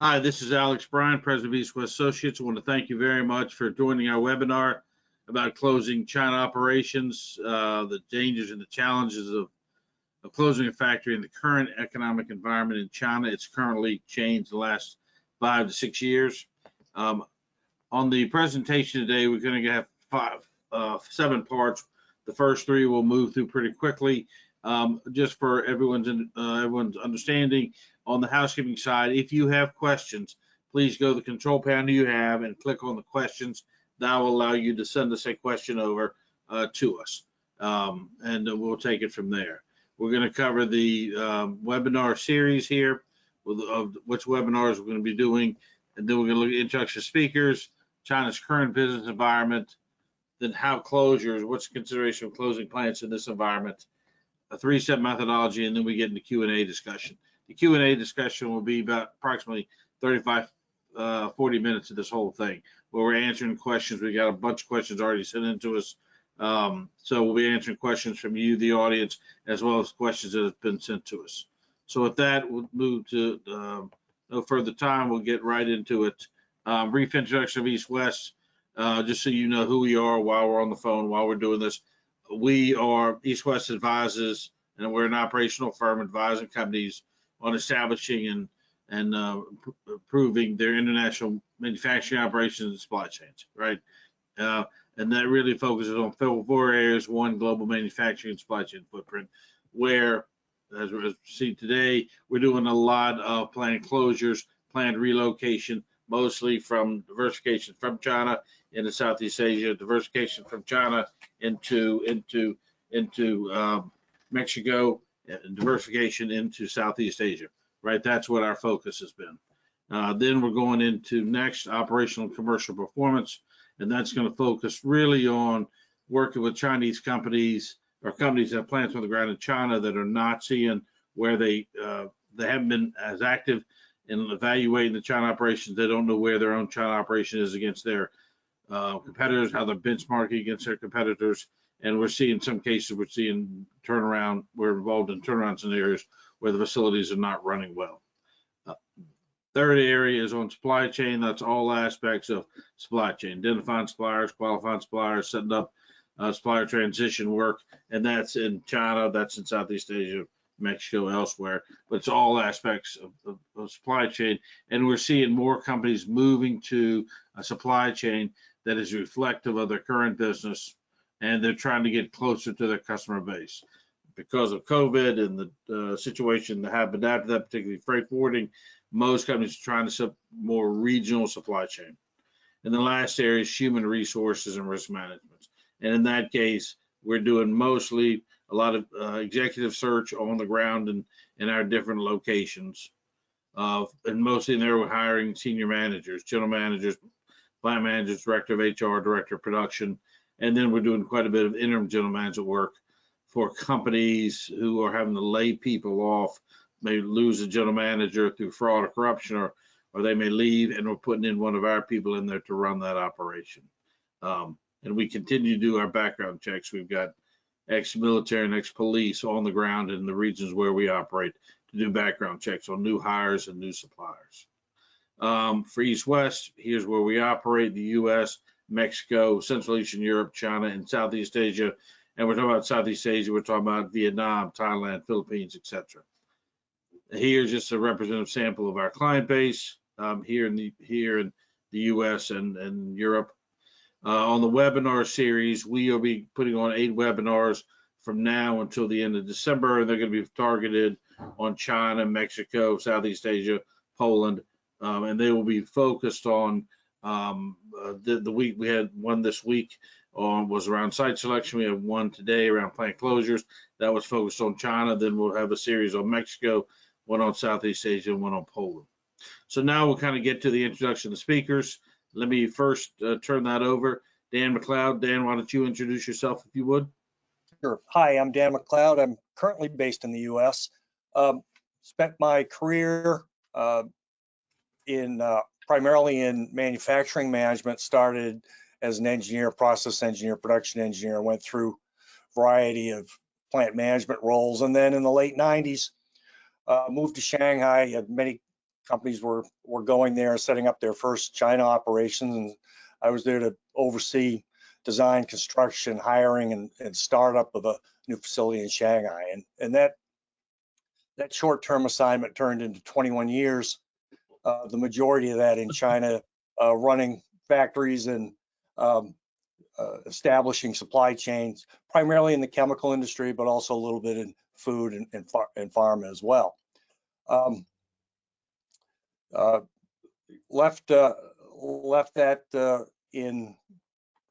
Hi, this is Alex Bryan, President of East West Associates. I want to thank you very much for joining our webinar about closing China operations, the dangers and the challenges of closing a factory in the current economic environment in China. It's currently changed the last 5 to 6 years. On the presentation today, we're going to have 7 parts. The first 3 we'll move through pretty quickly. Just for everyone's understanding, on the housekeeping side, if you have questions, please go to the control panel you have and click on the questions. That will allow you to send us a question over to us, and we'll take it from there. We're going to cover the webinar series here, of which webinars we're going to be doing, and then we're going to look at introduction speakers, China's current business environment, then how closures, what's the consideration of closing plants in this environment, a 3-step methodology, and then we get into Q&A discussion. The Q&A discussion will be about approximately 35, 40 minutes of this whole thing, where we're answering questions. We got a bunch of questions already sent in to us. So we'll be answering questions from you, the audience, as well as questions that have been sent to us. So with that, we'll move to no further time. We'll get right into it. Brief introduction of East West, just so you know who we are while we're on the phone, while we're doing this. We are East West Advisors, and we're an operational firm advising companies on establishing and improving their international manufacturing operations and supply chains, right? And that really focuses on 4 areas. 1, global manufacturing and supply chain footprint, where, as we see today, we're doing a lot of planned closures, planned relocation, mostly from diversification from China into Southeast Asia, diversification from China into Mexico, and diversification into Southeast Asia, right? That's what our focus has been. Then we're going into next, operational and commercial performance, and that's going to focus really on working with Chinese companies or companies that have plants on the ground in China that are not seeing where they haven't been as active in evaluating the China operations. They don't know where their own China operation is against their competitors, how they're benchmarking against their competitors. And we're seeing some cases, we're seeing turnaround, we're involved in turnaround scenarios where the facilities are not running well. Third area is on supply chain. That's all aspects of supply chain, identifying suppliers, qualifying suppliers, setting up supplier transition work. And that's in China, that's in Southeast Asia, Mexico, elsewhere, but it's all aspects of supply chain. And we're seeing more companies moving to a supply chain that is reflective of their current business, and they're trying to get closer to their customer base. Because of COVID and the situation that happened after that, particularly freight forwarding, most companies are trying to set more regional supply chain. And the last area is human resources and risk management. And in that case, we're doing mostly a lot of executive search on the ground in our different locations. And mostly in there, we're hiring senior managers, general managers, plant managers, director of HR, director of production. And then we're doing quite a bit of interim general manager work for companies who are having to lay people off, may lose a general manager through fraud or corruption, or they may leave, and we're putting in one of our people in there to run that operation. And we continue to do our background checks. We've got ex-military and ex-police on the ground in the regions where we operate to do background checks on new hires and new suppliers. For East West, here's where we operate: the U.S., Mexico, Central Eastern Europe, China, and Southeast Asia. And we're talking about Southeast Asia, we're talking about Vietnam, Thailand, Philippines, etc. Here's just a representative sample of our client base here in the U.S. and Europe. On the webinar series, we will be putting on 8 webinars from now until the end of December. They're going to be targeted on China, Mexico, Southeast Asia, Poland, and they will be focused on the week. We had one this week was around site selection. We have one today around plant closures. That was focused on China. Then we'll have a series on Mexico, one on Southeast Asia, and one on Poland. So now we'll kind of get to the introduction of the speakers. Let me first turn that over. Dan McLeod. Dan, why don't you introduce yourself if you would? Sure. Hi, I'm Dan McLeod. I'm currently based in the U.S. Spent my career primarily in manufacturing management. Started as an engineer, process engineer, production engineer. Went through a variety of plant management roles, and then in the late 90s, moved to Shanghai. Had many companies were going there and setting up their first China operations, and I was there to oversee design, construction, hiring, and startup of a new facility in Shanghai. And that short-term assignment turned into 21 years, the majority of that in China, running factories and establishing supply chains, primarily in the chemical industry, but also a little bit in food and pharma as well. Left that in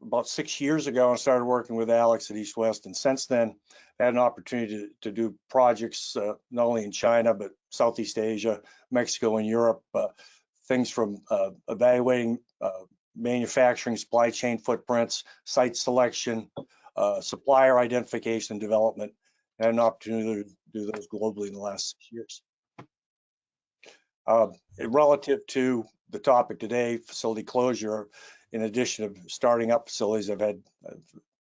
about 6 years ago and started working with Alex at East West, and since then had an opportunity to do projects not only in China but Southeast Asia, Mexico, and Europe. Things from evaluating manufacturing supply chain footprints, site selection, supplier identification and development, and an opportunity to do those globally in the last 6 years. Relative to the topic today, facility closure, in addition to starting up facilities, I've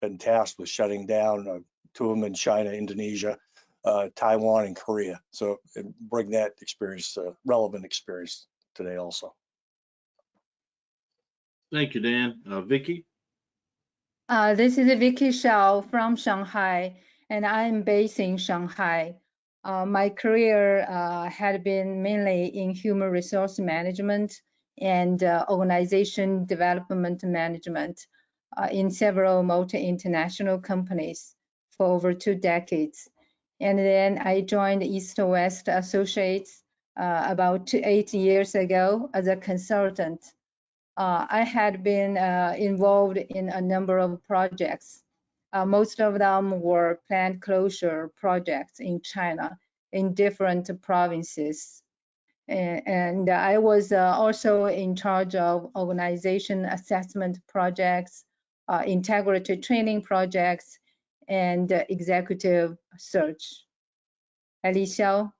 been tasked with shutting down 2 of them in China, Indonesia, Taiwan, and Korea. So bring that experience, relevant experience today also. Thank you, Dan. Vicki? This is Vicky Shao from Shanghai, and I'm based in Shanghai. My career had been mainly in human resource management and organization development management in several multi-international companies for over 2 decades. And then I joined East West Associates about 8 years ago as a consultant. I had been involved in a number of projects. Most of them were plant closure projects in China in different provinces. And I was also in charge of organization assessment projects, integrity training projects, and executive search. Alicia?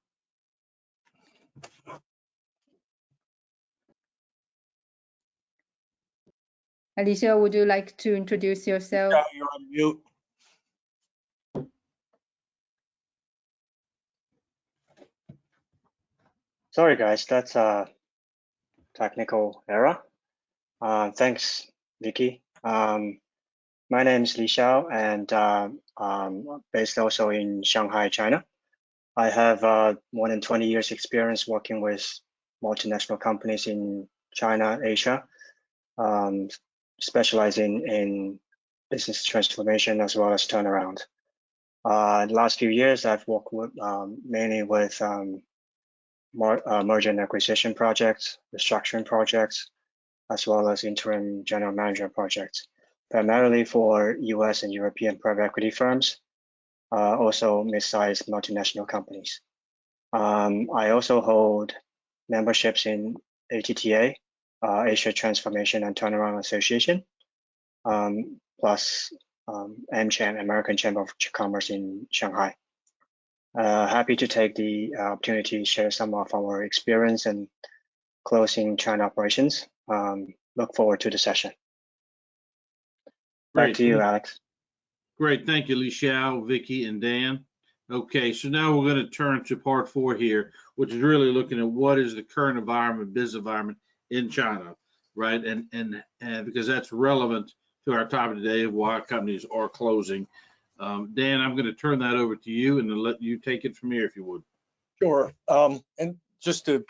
Alicia, would you like to introduce yourself? Yeah, you're on mute. Sorry, guys, that's a technical error. Thanks, Vicky. My name is Li Xiao, and based also in Shanghai, China. I have more than 20 years experience working with multinational companies in China, Asia, specializing in business transformation as well as turnaround. The last few years, I've worked with, mainly with merger and acquisition projects, restructuring projects, as well as interim general manager projects, primarily for US and European private equity firms, also mid-sized multinational companies. I also hold memberships in ATTA, Asia Transformation and Turnaround Association, plus AmCham, American Chamber of Commerce in Shanghai. Happy to take the opportunity to share some of our experience in closing China operations. Look forward to the session. Back to you, Alex. Great, thank you, Li Xiao, Vicky, and Dan. Okay, so now we're going to turn to part 4 here, which is really looking at what is the current environment, business environment in China, right? And because that's relevant to our topic today of why companies are closing. Dan, I'm going to turn that over to you and then let you take it from here if you would. Sure. And just to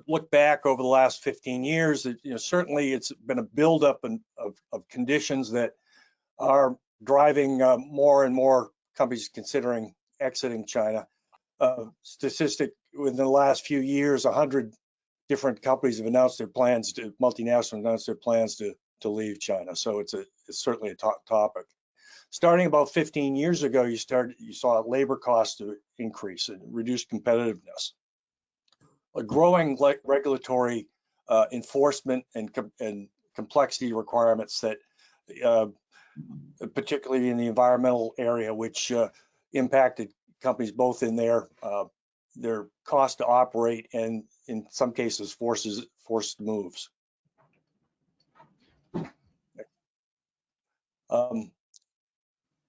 look back over the last 15 years, certainly it's been a buildup of conditions that are driving more and more companies considering exiting China. Statistic within the last few years, 100 different companies have announced their plans to, multinational announced their plans to leave China. So it's certainly a top topic. Starting about 15 years ago, you saw labor costs to increase and reduce competitiveness. A growing regulatory enforcement and complexity requirements that, particularly in the environmental area, which impacted companies both in their cost to operate and in some cases forced moves.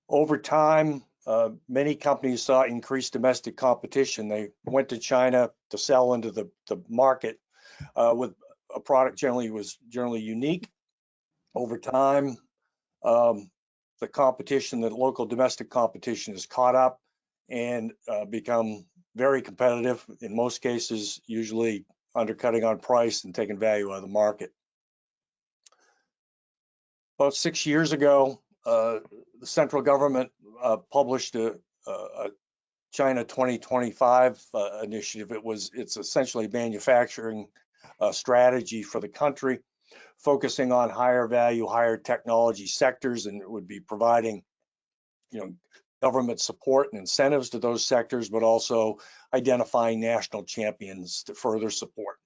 Over time, many companies saw increased domestic competition. They went to China to sell into the market with a product generally unique. Over time, the competition, the local domestic competition, has caught up and become very competitive. In most cases, usually undercutting on price and taking value out of the market. About 6 years ago, the central government published a China 2025 initiative. It's essentially manufacturing strategy for the country, focusing on higher value, higher technology sectors, and it would be providing, government support and incentives to those sectors, but also identifying national champions to further support.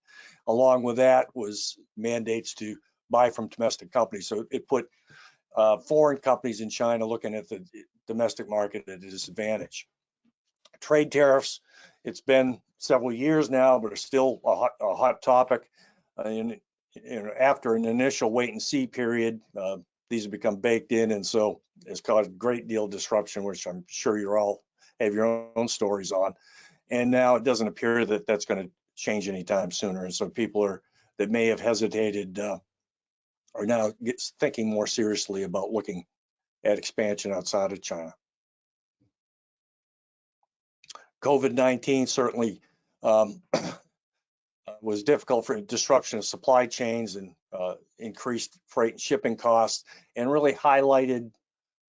Along with that was mandates to buy from domestic companies. So it put foreign companies in China looking at the domestic market at a disadvantage. Trade tariffs, it's been several years now, but are still a hot topic. After an initial wait and see period, these have become baked in, and so it's caused a great deal of disruption, which I'm sure you all have your own stories on. And now it doesn't appear that that's going to change anytime sooner. And so people that may have hesitated are now thinking more seriously about looking at expansion outside of China. COVID-19 certainly was difficult for disruption of supply chains and increased freight and shipping costs, and really highlighted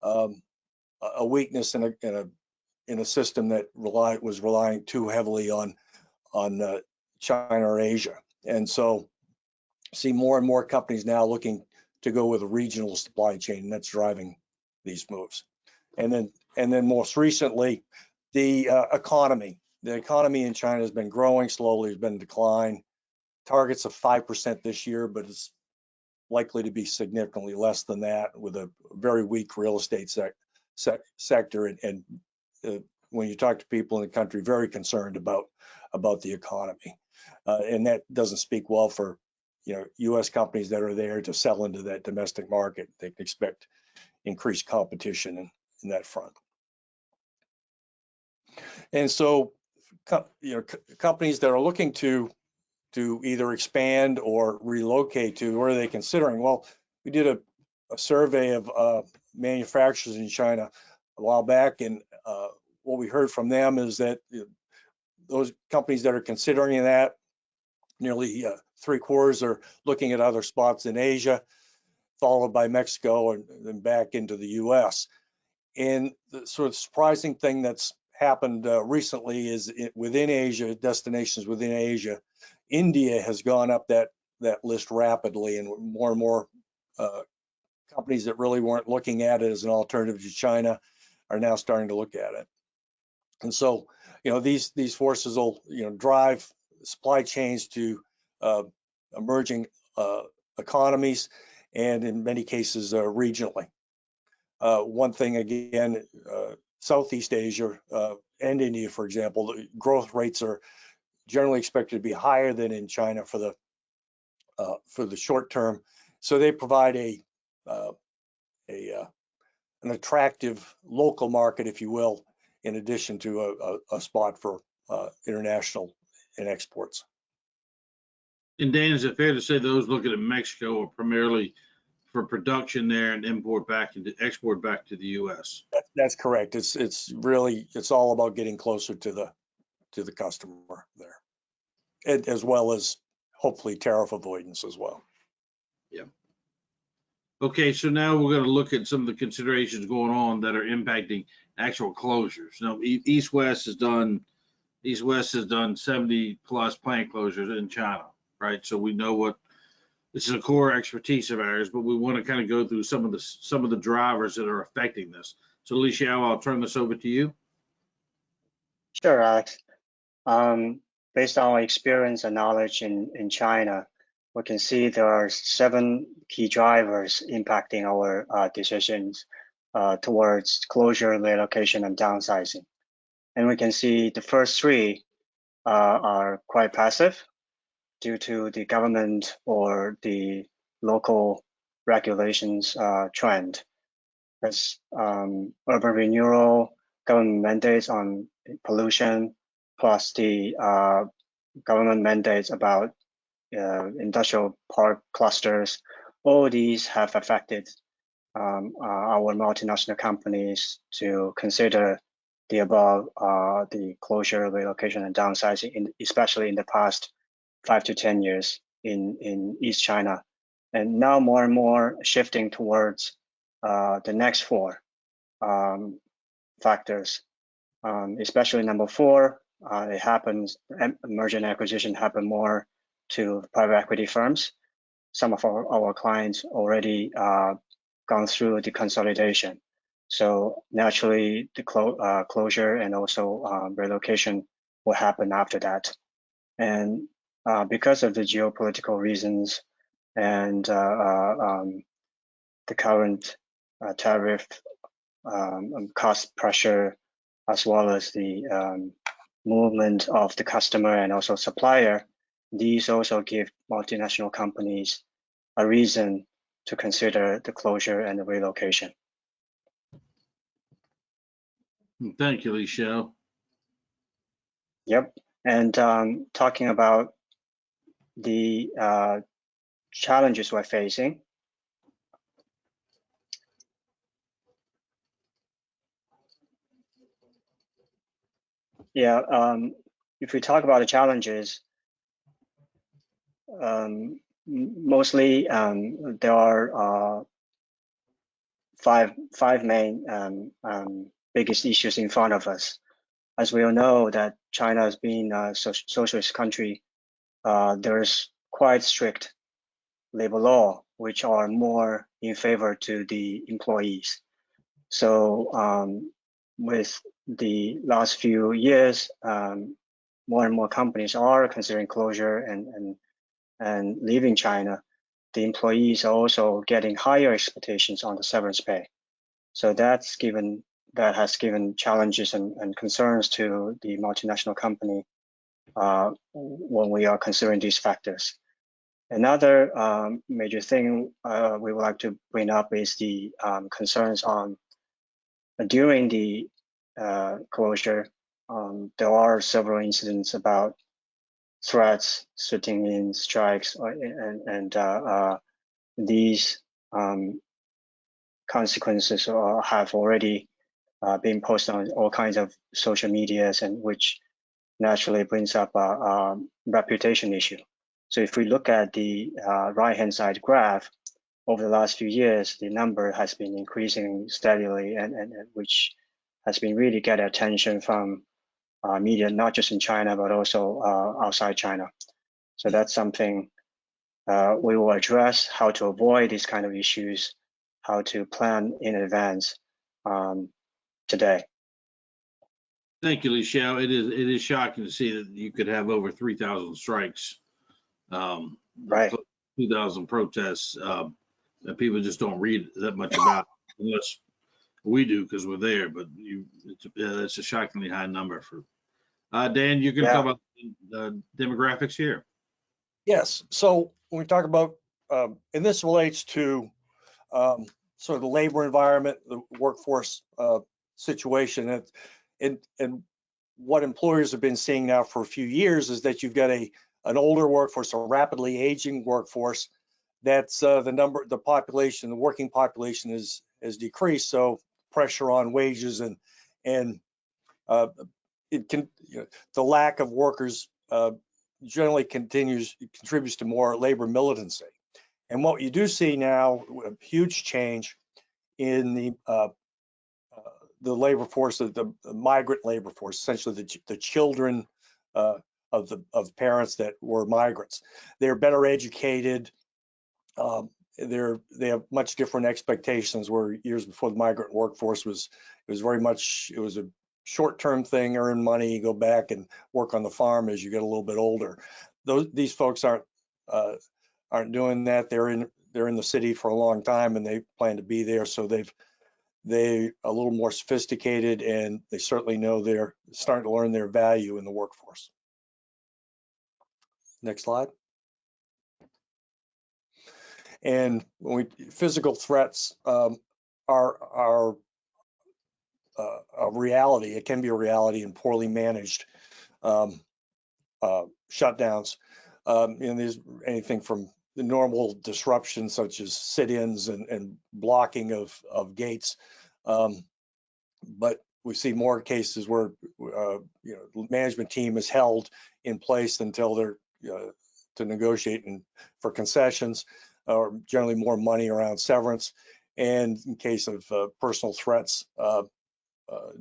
a weakness in a system that was relying too heavily on China or Asia. And so see more and more companies now looking to go with a regional supply chain, and that's driving these moves. And then most recently, the economy. The economy in China has been growing slowly, has been in decline. Targets of 5% this year, but it's likely to be significantly less than that, with a very weak real estate sector. And when you talk to people in the country, very concerned about the economy. And that doesn't speak well for U.S. companies that are there to sell into that domestic market. They can expect increased competition in that front. And so, companies that are looking to either expand or relocate to, where are they considering? Well, we did a survey of manufacturers in China a while back, and what we heard from them is that those companies that are considering that, nearly 3/4 are looking at other spots in Asia, followed by Mexico, and then back into the US. And the sort of surprising thing that's happened recently is within Asia, destinations within Asia, India has gone up that list rapidly, and more companies that really weren't looking at it as an alternative to China are now starting to look at it. And so, these forces will, drive supply chains to emerging economies, and in many cases regionally. One thing again, Southeast Asia and India, for example, the growth rates are generally expected to be higher than in China for the short term. So they provide an attractive local market, if you will, in addition to a spot for international and exports. And Dan, is it fair to say those looking at Mexico are primarily for production there and export back to the U.S.? That's correct. It's really all about getting closer to the customer there, as well as hopefully tariff avoidance as well. Yeah. Okay, so now we're going to look at some of the considerations going on that are impacting actual closures. Now, East West has done 70 plus plant closures in China, right? So we know this is a core expertise of ours, but we want to kind of go through some of the drivers that are affecting this. So Li Xiao, I'll turn this over to you. Sure, Alex. Based on our experience and knowledge in China, we can see there are 7 key drivers impacting our decisions towards closure, relocation, and downsizing. And we can see the first 3 are quite passive due to the government or the local regulations trend. There's urban renewal, government mandates on pollution, plus the government mandates about industrial park clusters. All these have affected our multinational companies to consider the above, the closure, relocation, and downsizing, especially in the past 5 to 10 years in East China. And now more and more shifting towards the next four factors, especially number 4, it happens, merger and acquisition happen more to private equity firms. Some of our clients already gone through the consolidation. So naturally, the closure and also relocation will happen after that. And because of the geopolitical reasons and the current tariff cost pressure, as well as the movement of the customer and also supplier, these also give multinational companies a reason to consider the closure and the relocation. Thank you, Lixiao. Yep. And talking about the challenges we're facing. Yeah, if we talk about the challenges, mostly there are five main biggest issues in front of us. As we all know that China has been a socialist country, there's quite strict labor law, which are more in favor to the employees. So with the last few years, more and more companies are considering closure and leaving China. The employees are also getting higher expectations on the severance pay. So that has given challenges and concerns to the multinational company when we are considering these factors. Another major thing we would like to bring up is the concerns on during the closure. There are several incidents about threats, sitting-in, strikes, and these consequences have already been posted on all kinds of social medias, and which naturally brings up a reputation issue. So if we look at the right-hand side graph, over the last few years, the number has been increasing steadily, and which has been really getting attention from media, not just in China, but also outside China. So that's something we will address, how to avoid these kind of issues, how to plan in advance today. Thank you, Lixiao. It is shocking to see that you could have over 3,000 strikes, Right. 2,000 protests that people just don't read that much about, unless we do because we're there. But it's a shockingly high number. For Dan, you can talk about the demographics here. Yes. So when we talk about, and this relates to sort of the labor environment, the workforce situation, and what employers have been seeing now for a few years is that you've got an older workforce, a rapidly aging workforce. That's the population, the working population has decreased. So pressure on wages and it can, the lack of workers generally contributes to more labor militancy. And what you do see now, a huge change in the labor force, the migrant labor force, essentially the children of parents that were migrants. They're better educated. They have much different expectations, where years before the migrant workforce was a short-term thing, earn money, go back and work on the farm as you get a little bit older. These folks aren't doing that. They're in the city for a long time, and they plan to be there. So they're a little more sophisticated, and they certainly know they're starting to learn their value in the workforce. Next slide. And physical threats are a reality. It can be a reality in poorly managed shutdowns. And there's anything from the normal disruptions such as sit-ins and blocking of gates. But we see more cases where the management team is held in place until they're to negotiate for concessions, or generally more money around severance, and in case of personal threats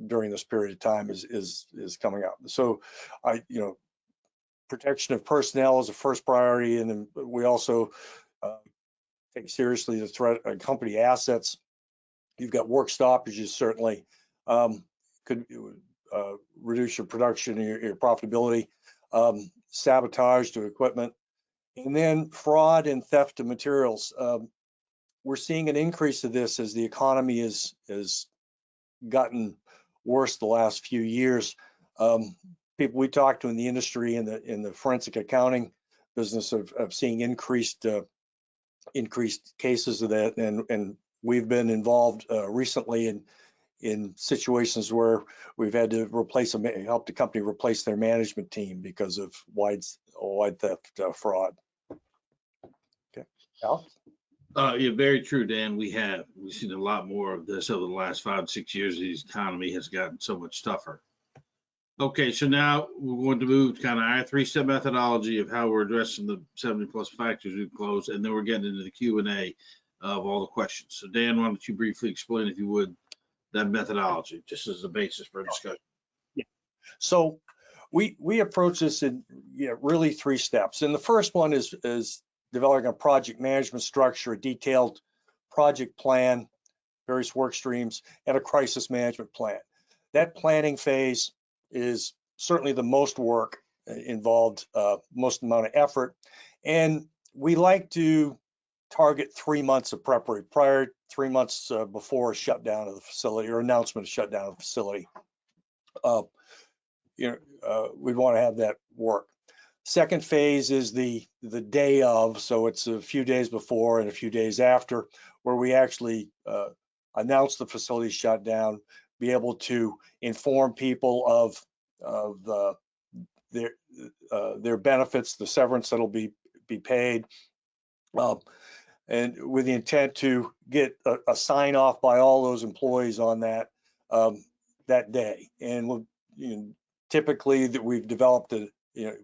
during this period of time is coming up. So protection of personnel is a first priority, and then we also take seriously the threat of company assets. You've got work stoppages, certainly could reduce your production, your profitability, sabotage to equipment, and then fraud and theft of materials. We're seeing an increase of this as the economy has gotten worse the last few years. People we talk to in the industry in the forensic accounting business of seeing increased cases of that, and we've been involved recently in situations where we've had to help the company replace their management team because of wide theft fraud. Okay, Alex? Yeah, very true, Dan. We've seen a lot more of this over the last 5 to 6 years. The economy has gotten so much tougher. Okay, so now we're going to move to kind of our 3-step methodology of how we're addressing the 70 plus factors we've closed, and then we're getting into the Q&A of all the questions. So Dan, why don't you briefly explain, if you would, that methodology, just as a basis for discussion. Yeah. So we approach this in really 3 steps. And the first one is developing a project management structure, a detailed project plan, various work streams, and a crisis management plan. That planning phase is certainly the most work involved, most amount of effort. And we like to target 3 months of preparation, prior 3 months before a shutdown of the facility or announcement of shutdown of the facility. We'd want to have that work. Second phase is the day of, so it's a few days before and a few days after, where we actually announce the facility shutdown, be able to inform people of their benefits, the severance that'll be paid, and with the intent to get a sign off by all those employees on that day. And typically that we've developed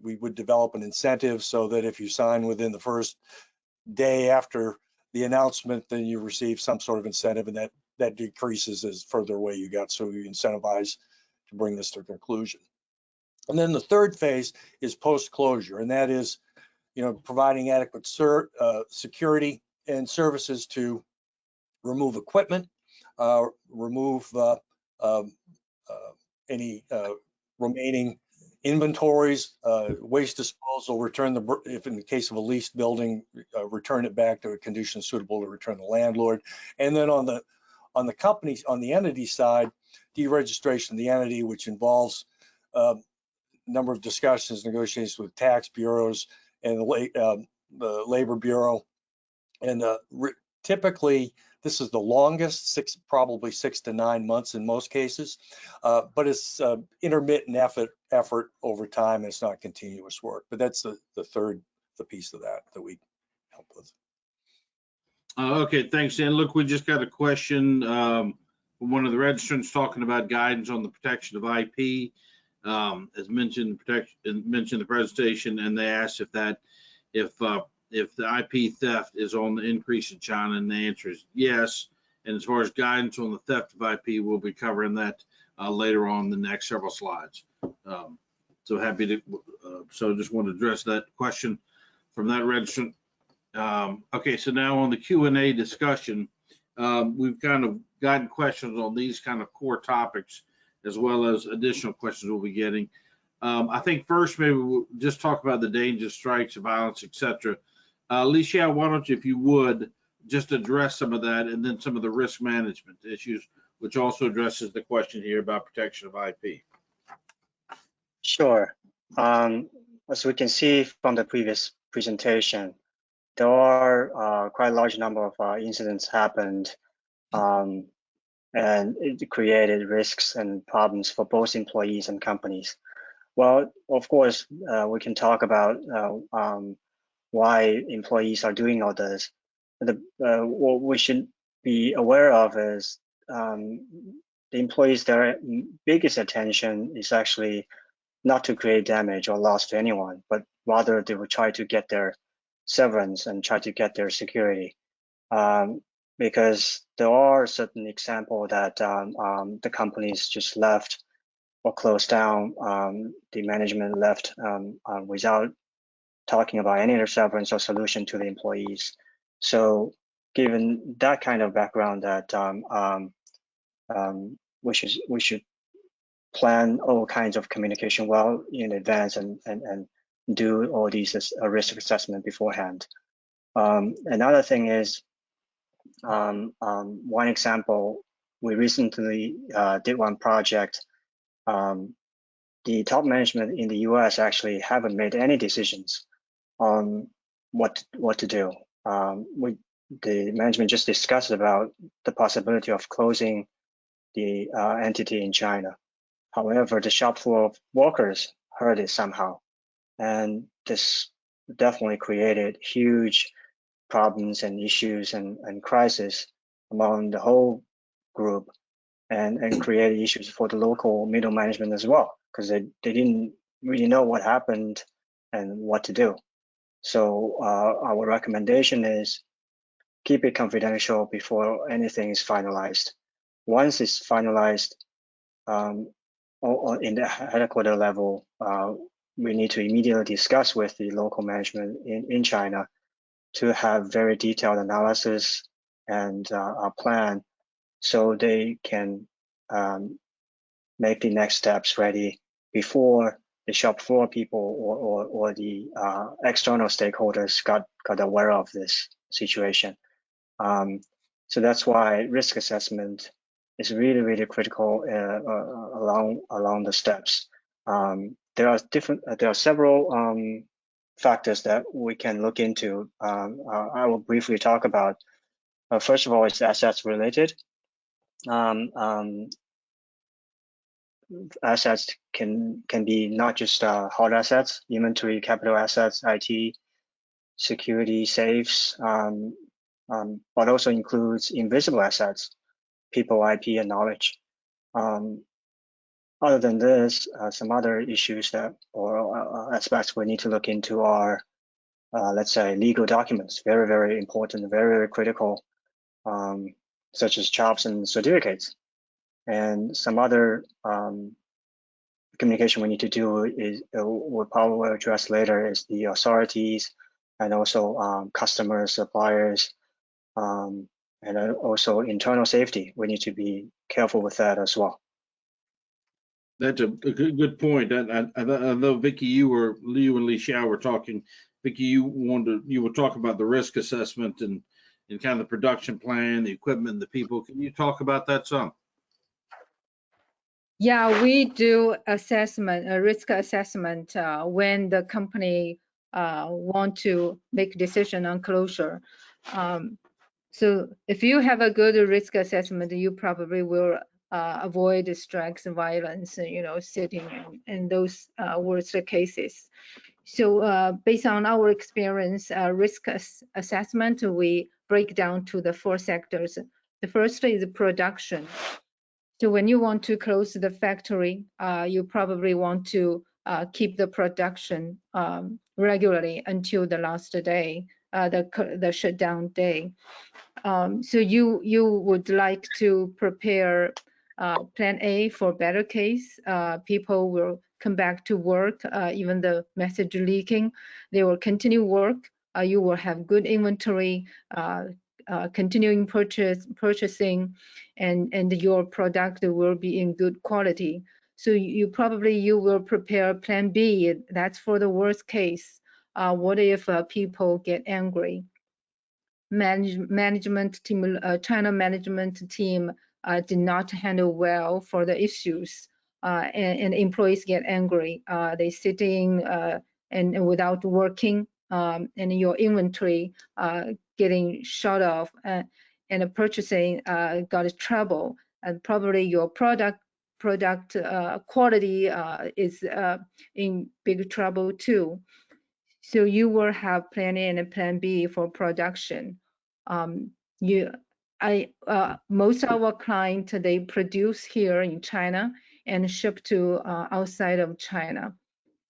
we would develop an incentive so that if you sign within the first day after the announcement, then you receive some sort of incentive, and that decreases as further away you got. So you incentivize to bring this to conclusion. And then the third phase is post-closure, and that is, providing adequate security and services to remove equipment, remove any remaining inventories, waste disposal, if in the case of a leased building, return it back to a condition suitable to return the landlord. And then on the entity side, deregistration of the entity, which involves a number of discussions, negotiations with tax bureaus and the labor bureau. And typically, this is the longest, probably 6 to 9 months in most cases, but it's intermittent effort over time, and it's not continuous work. But that's the piece of that we help with. Okay, thanks, Dan. Look, we just got a question from one of the registrants talking about guidance on the protection of IP, as mentioned in the presentation, and they asked if the IP theft is on the increase in China, and the answer is yes. And as far as guidance on the theft of IP, we'll be covering that later on the next several slides. So happy to, so just want to address that question from that registrant. Okay, so now on the Q&A discussion, we've kind of gotten questions on these kind of core topics, as well as additional questions we'll be getting. I think first, maybe we'll just talk about the danger, strikes, violence, etc. Lixiao, why don't you, if you would, just address some of that, and then some of the risk management issues, which also addresses the question here about protection of IP. Sure. As we can see from the previous presentation, there are quite a large number of incidents happened and it created risks and problems for both employees and companies. Well, of course, we can talk about why employees are doing all this. What we should be aware of is the employees, their biggest attention is actually not to create damage or loss to anyone, but rather they will try to get their severance and try to get their security. Because there are certain examples that the companies just left or closed down, the management left without talking about any other severance or solution to the employees. So given that kind of background, that we should plan all kinds of communication well in advance and do all these risk assessment beforehand. Another thing is, one example, we recently did one project. The top management in the US actually haven't made any decisions on what to do. The management just discussed about the possibility of closing the entity in China. However, the shop floor workers heard it somehow, and this definitely created huge problems and issues and crisis among the whole group, and created issues for the local middle management as well, because they didn't really know what happened and what to do. So our recommendation is keep it confidential before anything is finalized. Once it's finalized, or in the headquarter level, we need to immediately discuss with the local management in China to have very detailed analysis and a plan, so they can make the next steps ready before the shop floor people or the external stakeholders got aware of this situation. So that's why risk assessment is really, really critical along the steps. There are several factors that we can look into. I will briefly talk about. First of all, it's assets related. Assets can be not just hard assets, inventory, capital assets, IT, security, safes, but also includes invisible assets, people, IP, and knowledge. Other than this, some other issues that or aspects we need to look into are, let's say, legal documents, very, very important, very, very critical, such as jobs and certificates. And some other communication we need to do is, we'll probably address later, is the authorities and also customers, suppliers, and also internal safety. We need to be careful with that as well. That's a good point. I know, Vicky, you and Li Xiao were talking. Vicky, you were talking about the risk assessment and kind of the production plan, the equipment, the people. Can you talk about that some? Yeah, we do assessment, risk assessment when the company want to make decision on closure. So if you have a good risk assessment, you probably will avoid strikes and violence, sitting in those worst cases. So based on our experience, risk assessment, we break down to the 4 sectors. The first is production. So when you want to close the factory, you probably want to keep the production regularly until the last day, the shutdown day. So you would like to prepare plan A for better case. People will come back to work, even the message leaking, they will continue work. You will have good inventory, continuing purchasing, and your product will be in good quality. So you will prepare plan B. That's for the worst case. What if people get angry? Management team, China management team did not handle well for the issues, and employees get angry. They sitting and without working, and your inventory getting shut off, and the purchasing got trouble. and probably your product quality is in big trouble too. So you will have plan A and plan B for production. Most of our clients, they produce here in China and ship to outside of China.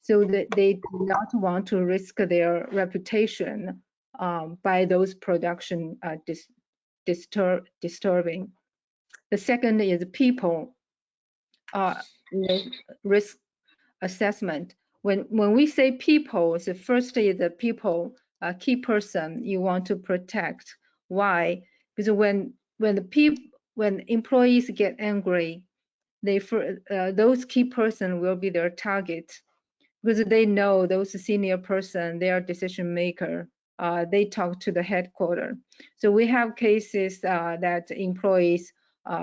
So that they do not want to risk their reputation by those production disturbing. The second is people risk assessment. When we say people, the first is the people, key person you want to protect. Why? Because when employees get angry, those key person will be their target, because they know those senior person, they are decision maker. They talk to the headquarters. So we have cases that employees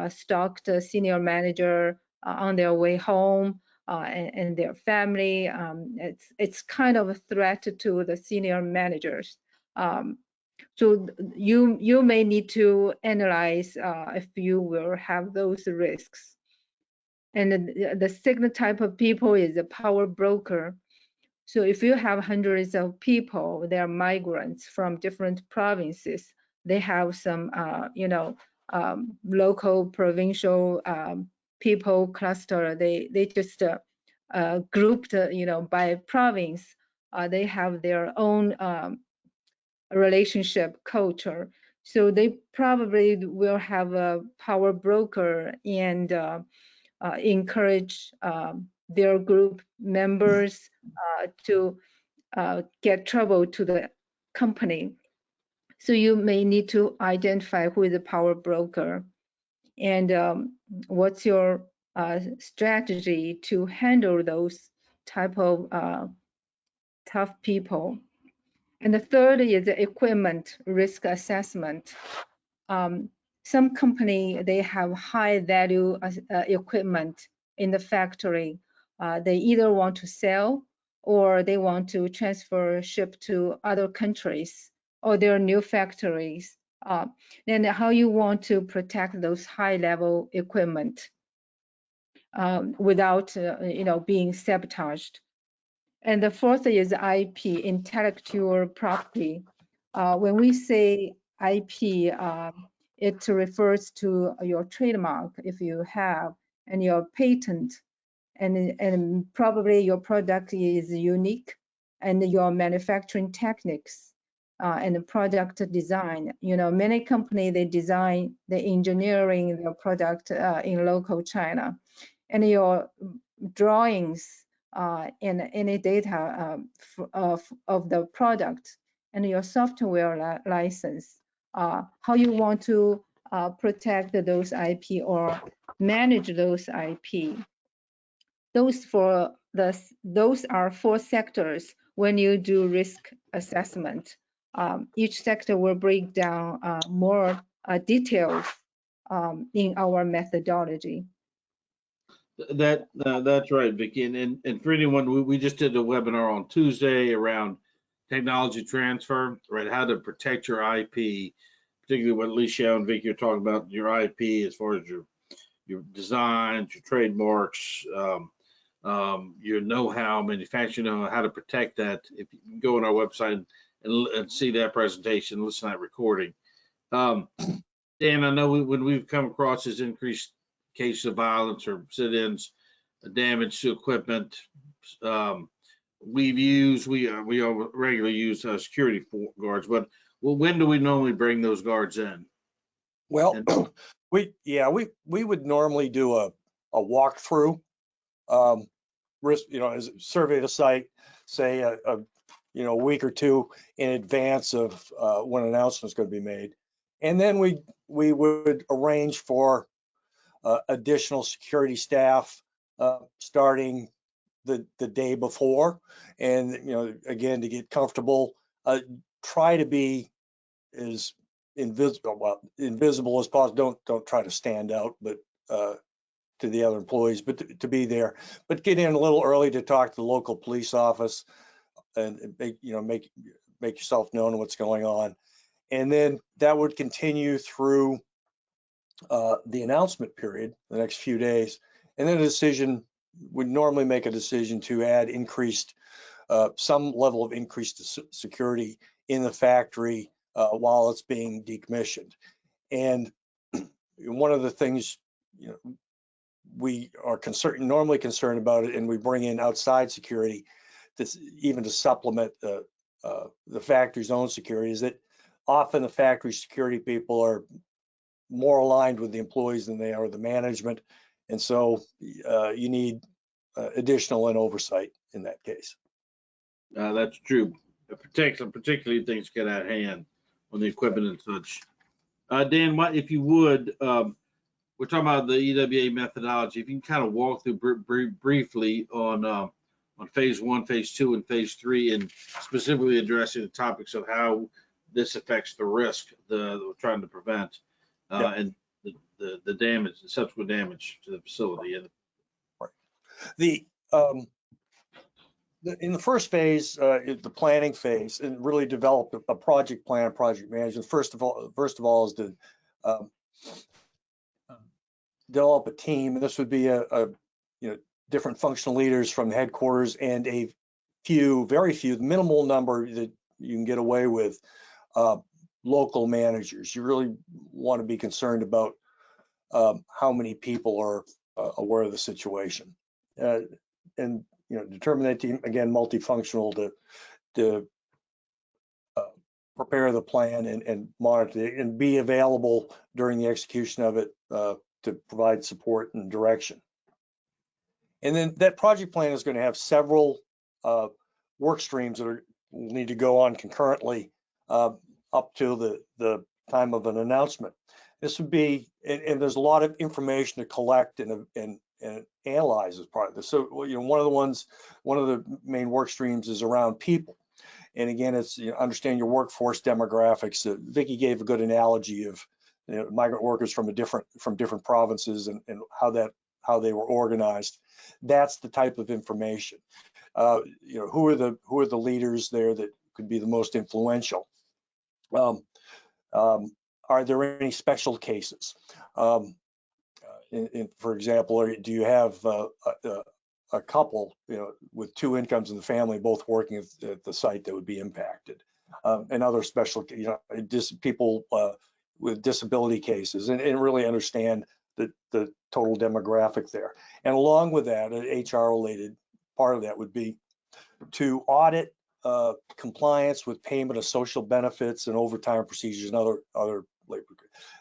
stalked the senior manager on their way home and their family. It's kind of a threat to the senior managers. So you may need to analyze if you will have those risks. And the second type of people is a power broker. So if you have hundreds of people, they are migrants from different provinces. They have some, local, provincial people cluster. They just grouped, by province. They have their own relationship culture. So they probably will have a power broker and encourage their group members to get trouble to the company. So you may need to identify who is a power broker and what's your strategy to handle those type of tough people. And the third is the equipment risk assessment. Some company, they have high value equipment in the factory. They either want to sell or they want to transfer, ship to other countries or their new factories. Then how you want to protect those high level equipment without being sabotaged. And the fourth is IP, intellectual property. When we say IP, it refers to your trademark if you have, and your patent, and probably your product is unique, and your manufacturing techniques and the product design. Many companies, they design the engineering their product in local China, and your drawings and any data of the product and your software license, how you want to protect those IP or manage those IP. Those are 4 sectors when you do risk assessment. Each sector will break down more details in our methodology. That's right, Vicki. And for anyone, we just did a webinar on Tuesday around technology transfer, right? How to protect your IP, particularly what Lixiao and Vicki are talking about, your IP as far as your designs, your trademarks, your know-how, manufacturing know how to protect that. If you can go on our website and see that presentation, listen to that recording. Dan, I know when we've come across this increased case of violence or sit-ins, damage to equipment, we regularly use security guards, but when do we normally bring those guards in? Well, we would normally do a walkthrough, risk, as survey the site, say a week or two in advance of when an announcement is going to be made, and then we would arrange for additional security staff starting the day before, and again, to get comfortable, try to be as invisible as possible. Don't try to stand out, but to the other employees, but to be there, but get in a little early to talk to the local police office and make yourself known what's going on. And then that would continue through the announcement period, the next few days, and then a decision, would normally make a decision to add some level of increased security in the factory while it's being decommissioned. And one of the things, we are normally concerned about it, and we bring in outside security even to supplement the factory's own security, is that often the factory security people are more aligned with the employees than they are with the management. And so you need additional oversight in that case. That's true. Particularly things get out of hand on the equipment and such. Dan, if you would, we're talking about the EWA methodology. If you can kind of walk through briefly on phase 1, phase 2, and phase 3, and specifically addressing the topics of how this affects the risk that we're trying to prevent, and the damage, the subsequent damage to the facility. Right. In the first phase, the planning phase, and really develop a project plan, project management. First of all, is to develop a team, and this would be different functional leaders from headquarters and very few, the minimal number that you can get away with, local managers. You really want to be concerned about how many people are aware of the situation, and determine that team, again, multifunctional, to prepare the plan and monitor it, and be available during the execution of it to provide support and direction. And then that project plan is going to have several work streams that will need to go on concurrently up to the time of an announcement. This would be, and there's a lot of information to collect and analyze as part of this. So, one of the main work streams is around people. And again, it's understand your workforce demographics. Vicki gave a good analogy of migrant workers from different provinces and how they were organized. That's the type of information. Who are the leaders there that could be the most influential? Are there any special cases? For example, do you have a couple, with 2 incomes in the family, both working at the site, that would be impacted? And other special, people with disability cases, and really understand the total demographic there. And along with that, an HR-related part of that would be to audit compliance with payment of social benefits and overtime procedures and other labor.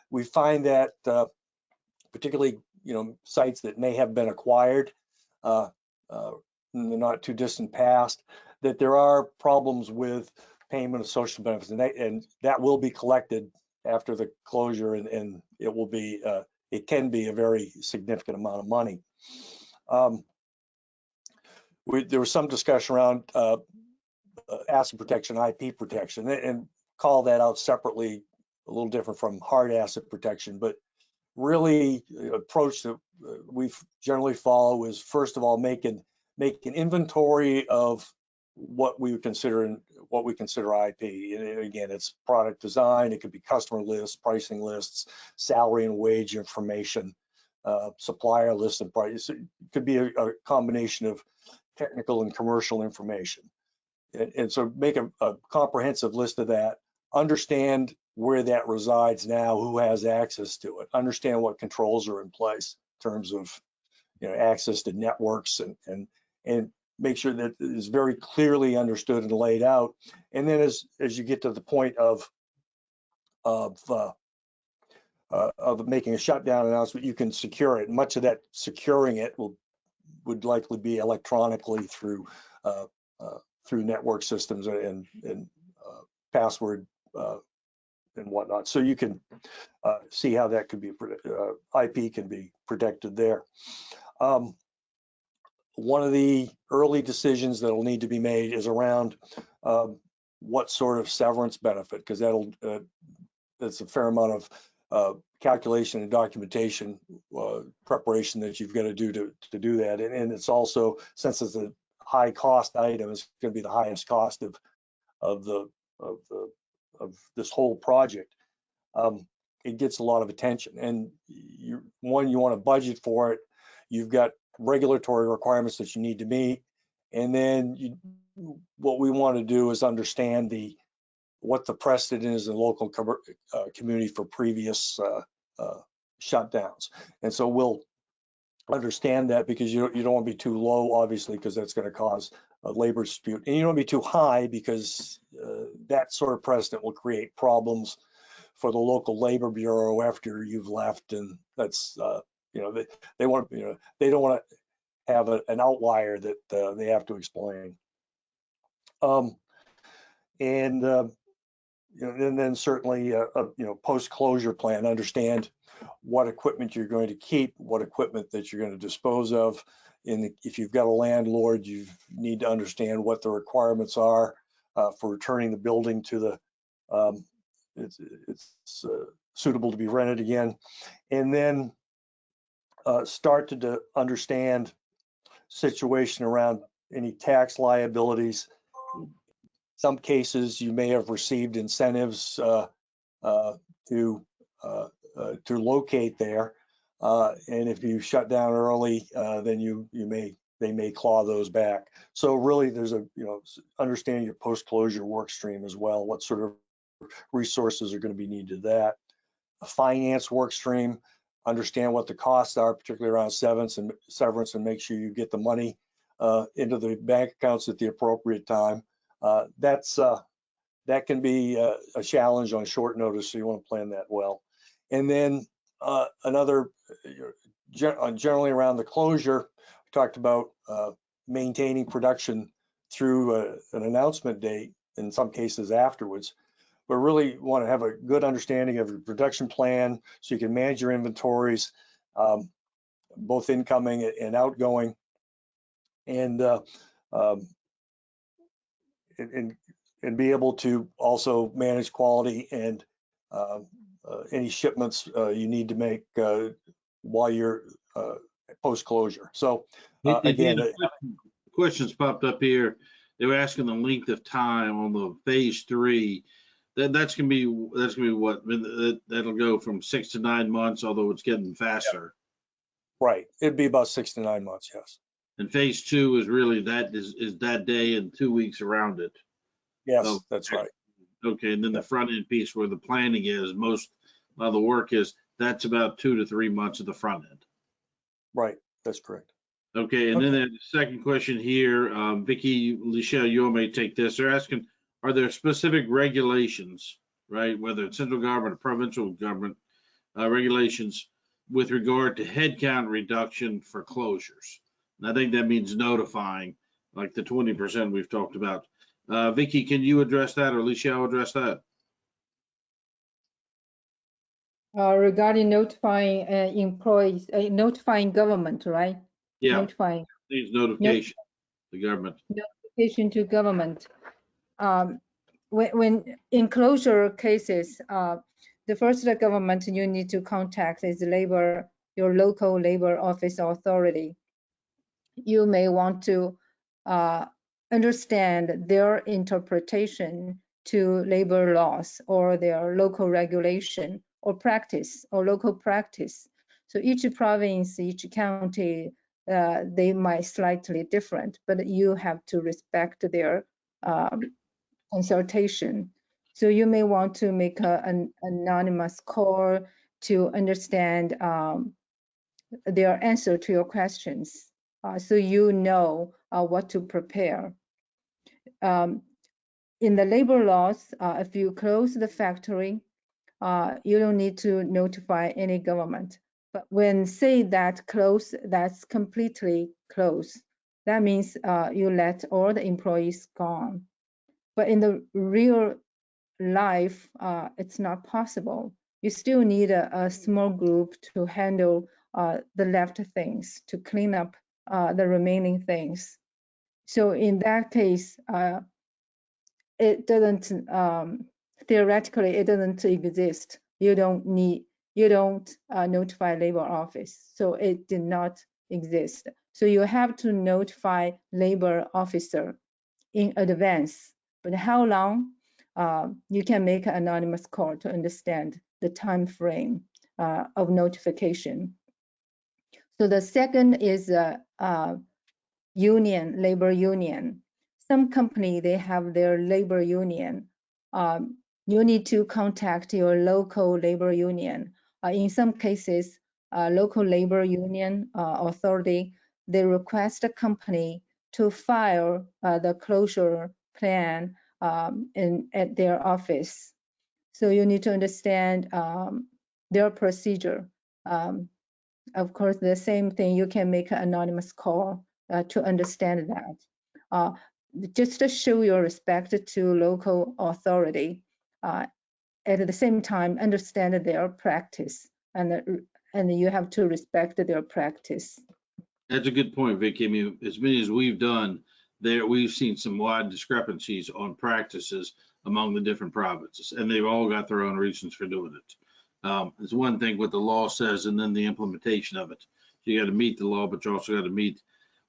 We find that particularly, sites that may have been acquired in the not too distant past, that there are problems with payment of social benefits, and that will be collected after the closure, and it will be it can be a very significant amount of money. There was some discussion around asset protection, IP protection, and call that out separately, a little different from hard asset protection, but really approach that we generally follow is, first of all, make an inventory of what we consider IP. And again, it's product design, it could be customer lists, pricing lists, salary and wage information, supplier lists and price. It could be a combination of technical and commercial information. And so make a comprehensive list of that, understand where that resides now, who has access to it, understand what controls are in place in terms of access to networks, and make sure that it is very clearly understood and laid out. And then as you get to the point of making a shutdown announcement, you can secure it. Much of that securing it would likely be electronically through network systems and password and whatnot. So you can see how that could be IP can be protected there. One of the early decisions that will need to be made is around what sort of severance benefit, because that's a fair amount of calculation and documentation preparation that you've got to do to do that. And it's also, since it's a high cost item, it's going to be the highest cost of this whole project. it gets a lot of attention. And you want to budget for it. You've got regulatory requirements that you need to meet. And then what we want to do is understand what the precedent is in the local community for previous shutdowns. And so we'll understand that, because you don't want to be too low, obviously, because that's going to cause a labor dispute. And you don't want to be too high, because that sort of precedent will create problems for the local labor bureau after you've left. And that's, they want, they don't want to have an outlier that they have to explain. And then certainly post-closure plan, understand what equipment you're going to keep, what equipment that you're going to dispose of. If you've got a landlord, you need to understand what the requirements are for returning the building to the it's suitable to be rented again. And then start to understand situation around any tax liabilities. Some cases you may have received incentives to locate there, and if you shut down early, then they may claw those back. So really, there's understanding your post-closure work stream as well. What sort of resources are going to be needed to that? A finance work stream, understand what the costs are, particularly around severance, and make sure you get the money into the bank accounts at the appropriate time. That can be a challenge on short notice, so you want to plan that well. And then generally around the closure, we talked about maintaining production through an announcement date, in some cases afterwards. But really want to have a good understanding of your production plan so you can manage your inventories, both incoming and outgoing, and be able to also manage quality and any shipments you need to make while you're post-closure. So again, questions popped up here. They were asking the length of time on the phase 3. That's gonna be what, that'll go from 6 to 9 months, although it's getting faster. Right, it'd be about 6 to 9 months, yes. And phase 2 is really that day and 2 weeks around it. Yes, that's right. Okay, and then the front end piece where the planning is, most of the work is, that's about 2 to 3 months of the front end. Right, that's correct. Okay, and then the second question here, Vicki, Lichelle, you all may take this. They're asking, are there specific regulations, right, whether it's central government or provincial government regulations with regard to headcount reduction for closures? And I think that means notifying, like the 20% we've talked about. Vicki, can you address that, or Lichelle address that? Regarding notifying employees, notifying government, right? Yeah, notifying. needs notification to government. Notification to government. When in closure cases, the first government you need to contact is your local labor office authority. You may want to understand their interpretation to labor laws or their local regulation or practice or local practice. So each province, each county, they might slightly different, but you have to respect their consultation. So you may want to make an anonymous call to understand their answer to your questions, so you know what to prepare. In the labor laws, if you close the factory, you don't need to notify any government. But when say that that's completely closed, that means you let all the employees gone. But in the real life, it's not possible. You still need a small group to handle the left things, to clean up the remaining things. So in that case, it doesn't, theoretically, it doesn't exist. You don't notify labor office. So it did not exist. So you have to notify labor officer in advance. But how long? You can make an anonymous call to understand the time frame of notification. So the second is union, labor union. Some company, they have their labor union. You need to contact your local labor union. In some cases, local labor union authority, they request a company to file the closure plan at their office. So you need to understand their procedure. Of course, the same thing, you can make an anonymous call to understand that. Just to show your respect to local authority. At the same time, understand their practice, and you have to respect their practice. That's a good point, Vicky. I mean, as many as we've done there, we've seen some wide discrepancies on practices among the different provinces, and they've all got their own reasons for doing it. It's one thing what the law says and then the implementation of it. You got to meet the law, but you also got to meet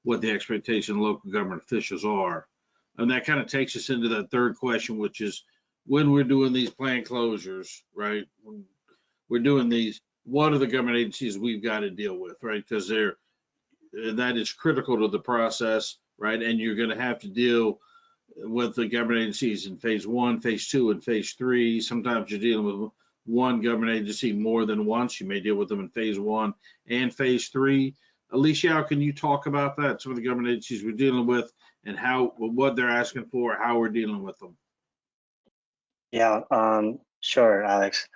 what the expectation of local government officials are. And that kind of takes us into that third question, which is when we're doing these planned closures, right? When we're doing these, what are the government agencies we've got to deal with, right? Because that is critical to the process, right? And you're going to have to deal with the government agencies in phase 1, phase 2, and phase 3. Sometimes you're dealing with one government agency more than once. You may deal with them in phase 1 and phase 3. Alicia, how can you talk about that? Some of the government agencies we're dealing with and what they're asking for, how we're dealing with them. Yeah, sure, Alex.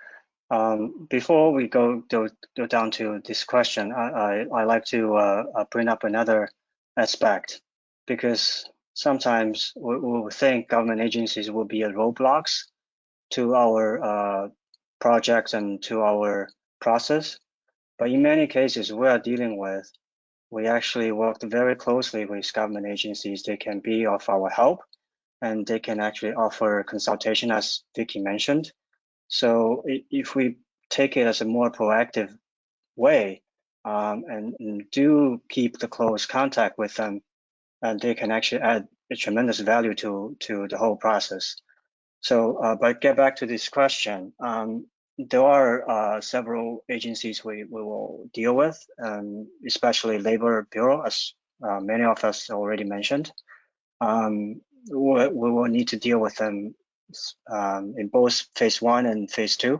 Before we go down to this question, I like to bring up another aspect, because sometimes we think government agencies will be a roadblocks to our projects and to our process. But in many cases we are dealing with, we actually worked very closely with government agencies. They can be of our help, and they can actually offer consultation, as Vicky mentioned. So if we take it as a more proactive way and do keep the close contact with them, and they can actually add a tremendous value to the whole process. So, but get back to this question. There are several agencies we will deal with, especially Labor Bureau, as many of us already mentioned. We will need to deal with them in both phase 1 and phase 2,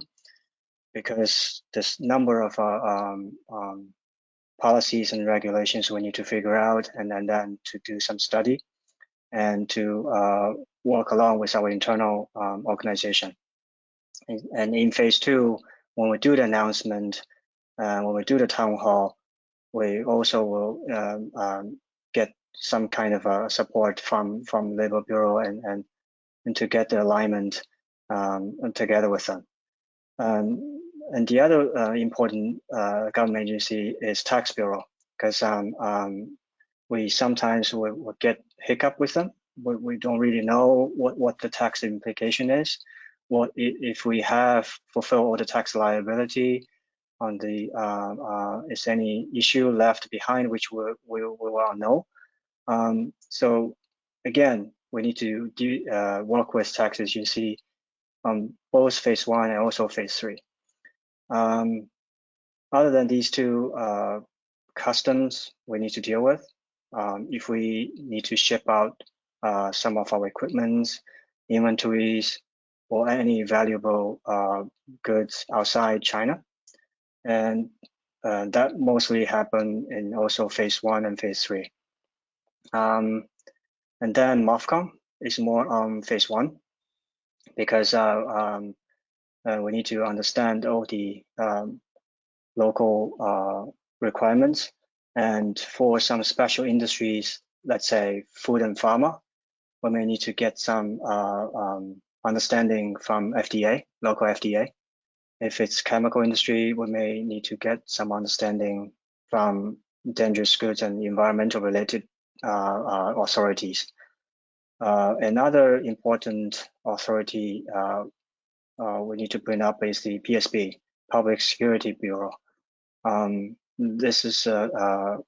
because there's a number of policies and regulations we need to figure out, and then to do some study and to work along with our internal organization. And in phase 2, when we do the announcement, when we do the town hall, we also will get some kind of support from Labor Bureau and to get the alignment together with them. And the other important government agency is Tax Bureau, because we sometimes will get hiccup with them. We don't really know what the tax implication is. What if we have fulfilled all the tax liability on the, is any issue left behind, which we will know. So again, we need to work with tax agency on both phase 1 and also phase 3. Other than these two, customs we need to deal with. If we need to ship out some of our equipments, inventories, or any valuable goods outside China, and that mostly happen in also phase 1 and phase 3. And then MOFCOM is more on phase 1, because we need to understand all the local requirements. And for some special industries, let's say food and pharma, we may need to get some understanding from FDA, local FDA. If it's chemical industry, we may need to get some understanding from dangerous goods and environmental related authorities. Another important authority we need to bring up is the PSB, Public Security Bureau. This is a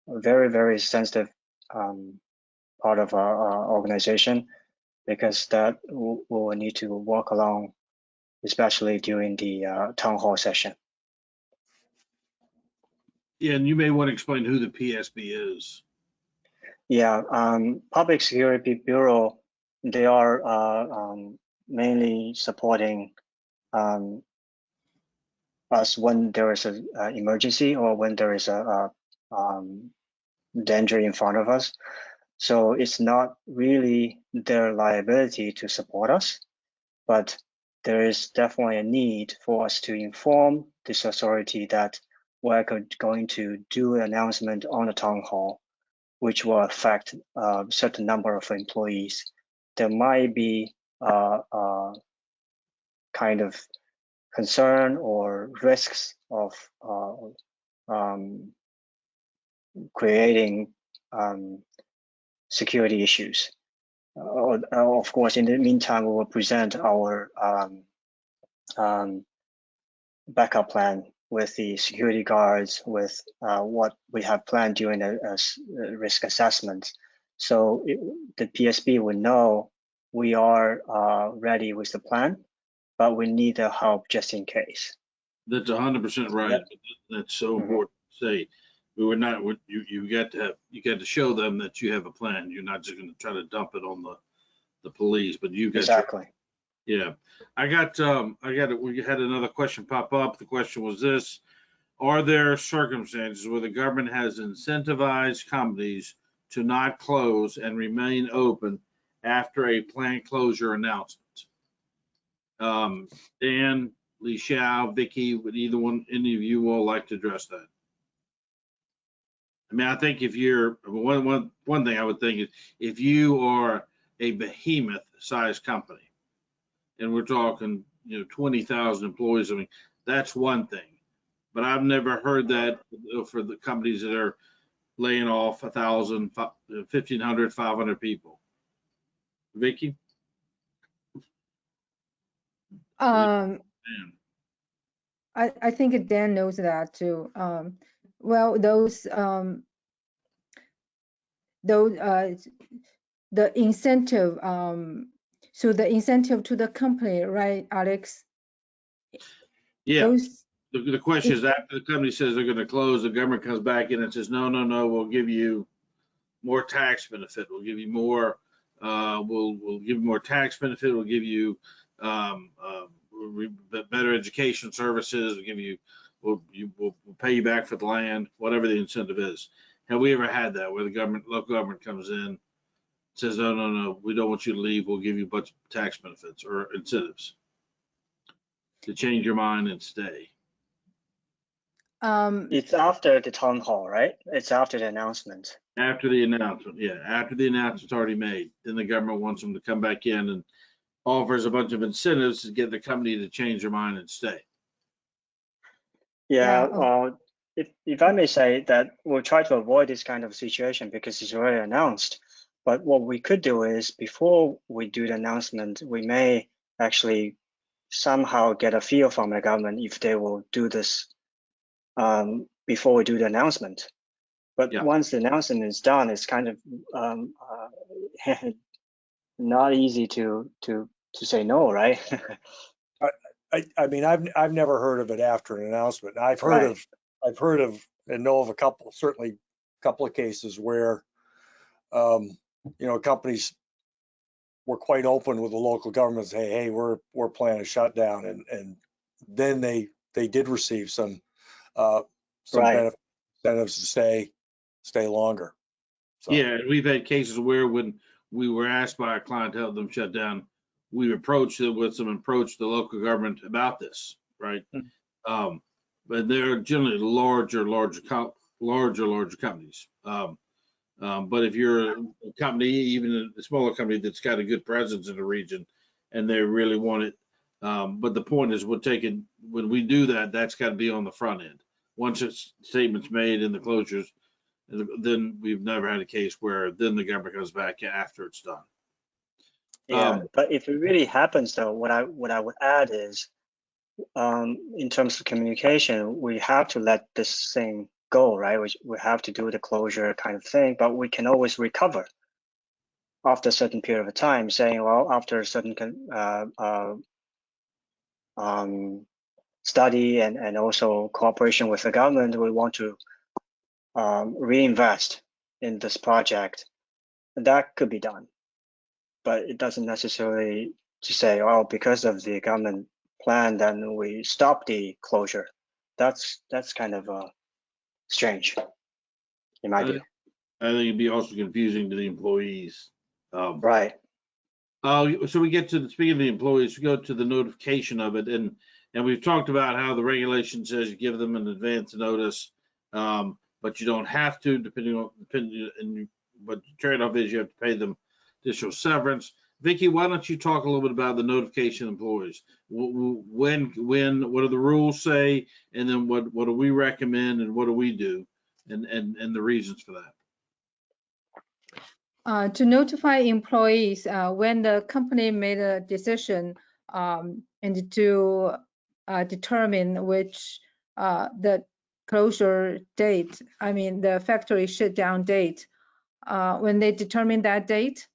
very, very sensitive part of our organization, because that will need to work along especially during the town hall session. Yeah, and you may want to explain who the PSB is. Yeah, Public Security Bureau, they are mainly supporting us when there is an emergency or when there is a danger in front of us. So it's not really their liability to support us, but there is definitely a need for us to inform this authority that we're going to do an announcement on the town hall, which will affect a certain number of employees. There might be kind of concern or risks of creating security issues. Of course, in the meantime, we will present our backup plan with the security guards, with what we have planned during a risk assessment. So the PSB will know we are ready with the plan, but we need the help just in case. That's 100% right. Yep. That's so Mhm. important to say. We were not, you got to show them that you have a plan. You're not just going to try to dump it on the police, but you got Exactly. yeah. We had another question pop up. The question was this: are there circumstances where the government has incentivized companies to not close and remain open after a plant closure announcement? Dan, Li Xiao, Vicky, would any of you all like to address that? I mean, I think if you're one thing I would think is if you are a behemoth sized company, and we're talking 20,000 employees, I mean that's one thing. But I've never heard that for the companies that are laying off 1,000, 1,500, 500 people. Vicky? Um, Dan. I think Dan knows that too. Well, those the incentive, so the incentive to the company, right, Alex? Yeah. Those, The question is, after the company says they're going to close, the government comes back in and says, no, we'll give you more tax benefit. We'll give you more, we'll give you more tax benefit. We'll give you better education services. We'll pay you back for the land, whatever the incentive is. Have we ever had that where the local government comes in, says, no, we don't want you to leave. We'll give you a bunch of tax benefits or incentives to change your mind and stay? It's after the town hall, right? It's after the announcement. After the announcement, yeah, after the announcement's already made, then the government wants them to come back in and offers a bunch of incentives to get the company to change their mind and stay. Yeah, yeah, if I may say that we'll try to avoid this kind of situation because it's already announced. But what we could do is before we do the announcement, we may actually somehow get a feel from the government if they will do this before we do the announcement. But Yeah. once the announcement is done, it's kind of not easy to say no, right? I mean, I've never heard of it after an announcement. I've heard Right. of and know of certainly a couple of cases where, companies were quite open with the local government, say, hey, we're planning a shutdown, and then they did receive some Right. incentives to stay longer. So. Yeah, we've had cases where when we were asked by a client to help them shut down, we approached the local government about this, right? Mm. But they're generally larger companies. But if you're a company, even a smaller company that's got a good presence in the region and they really want it. But the point is when we do that, that's got to be on the front end. Once a statement's made in the closures, then we've never had a case where then the government comes back after it's done. Yeah, but if it really happens though, what I would add is, in terms of communication, we have to let this thing go, right? We have to do the closure kind of thing, but we can always recover after a certain period of time, saying, well, after a certain study and also cooperation with the government, we want to reinvest in this project, that could be done. But it doesn't necessarily to say, oh, because of the government plan, then we stop the closure. That's kind of strange, in my view. I think it'd be also confusing to the employees. Right. So we get to speaking of the employees, we go to the notification of it, and we've talked about how the regulation says you give them an advance notice, but you don't have to, depending but the trade-off is you have to pay them additional severance. Vicky, why don't you talk a little bit about the notification of employees? When, what do the rules say, and then what do we recommend, and what do we do, and the reasons for that? To notify employees when the company made a decision and to determine which the closure date, I mean the factory shutdown date, when they determine that date,